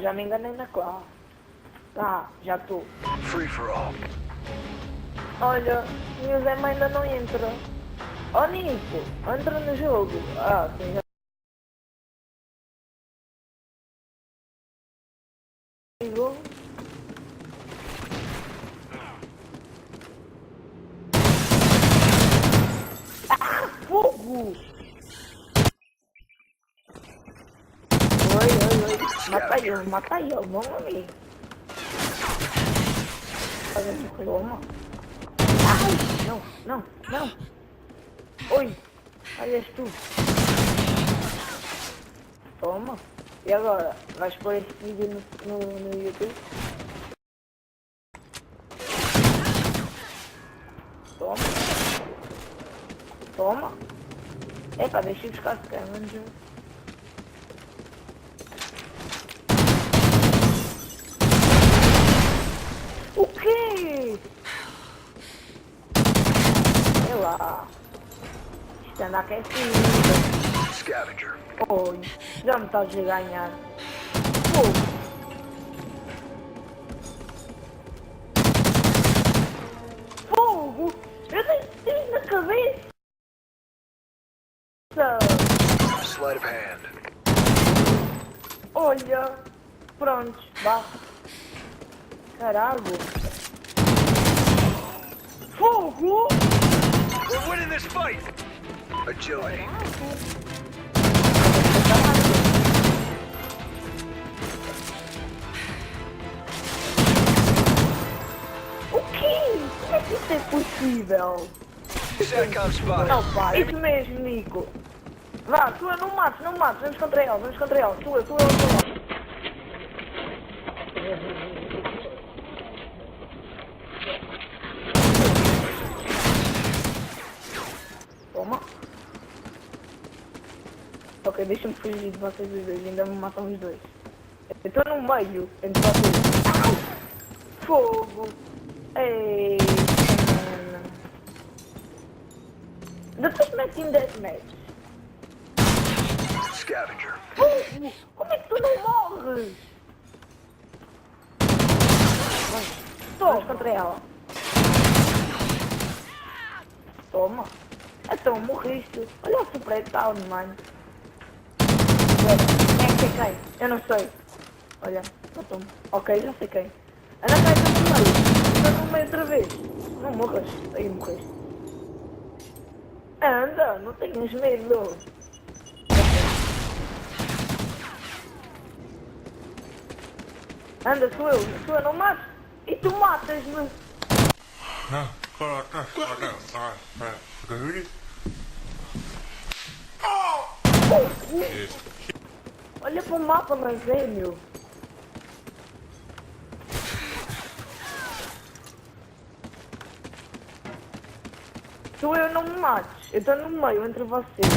já me enganei na classe. Tá, já estou. Free for all. Olha, o Zé ainda não entra. Ó Nico, entra no jogo. Ah, sim, já ligou. Ah, fogo! Oi. Mata ele, vamos ali. Fazendo toma. Ai, não. Oi, olha tu. Toma. E agora? Vais pôr esse vídeo no YouTube? Toma. Epa, deixa eu buscar esse câmera no jogo. O quê? Sei lá. Isto anda aquecido. Scavenger. Oi, já me estás a ganhar. Fogo! Eu tenho tiro na cabeça! Sleight of hand. Olha! Pronto, vá. Caralho! Fogo! We're winning this fight. Agility. O quê? Como é que isso é possível? SATCOM spotted. Não, pá, isso mesmo, Nico. Vá, tu não mates, vamos contra ele, tu. Toma. Ok, deixa-me fugir de vocês os dois, ainda me matam os dois. Eu estou no meio entre vocês. Ai! Fogo! Ei, mano. Depois mete em deathmatch. Scavenger. Fogo! Como é que tu não morres? Vamos contra ela. Toma. Então morriste. Olha o super town, mano. Quem é quem? Eu não sei. Olha, não tomo. Ok, já sei quem. Anda cá, estou no meio. Estou no meio outra vez. Não morras. Aí morreste. Anda, não tenhas medo. Anda, sou eu não mato. E tu matas-me. Olha para o mapa, mas é, meu. Tu eu não me mates. Eu estou no meio entre vocês.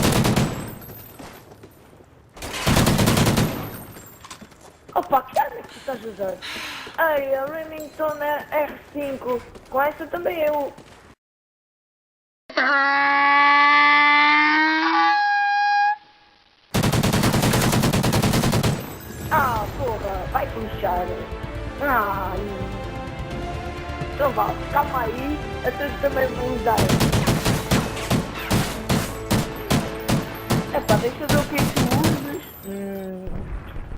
Opa, que arma é que tu estás a usar? Ai, a Remington é R5. Com essa também eu. Ah, porra, vai puxar. Ai. Então vá, calma aí, eu também vou usar. Epá, deixa eu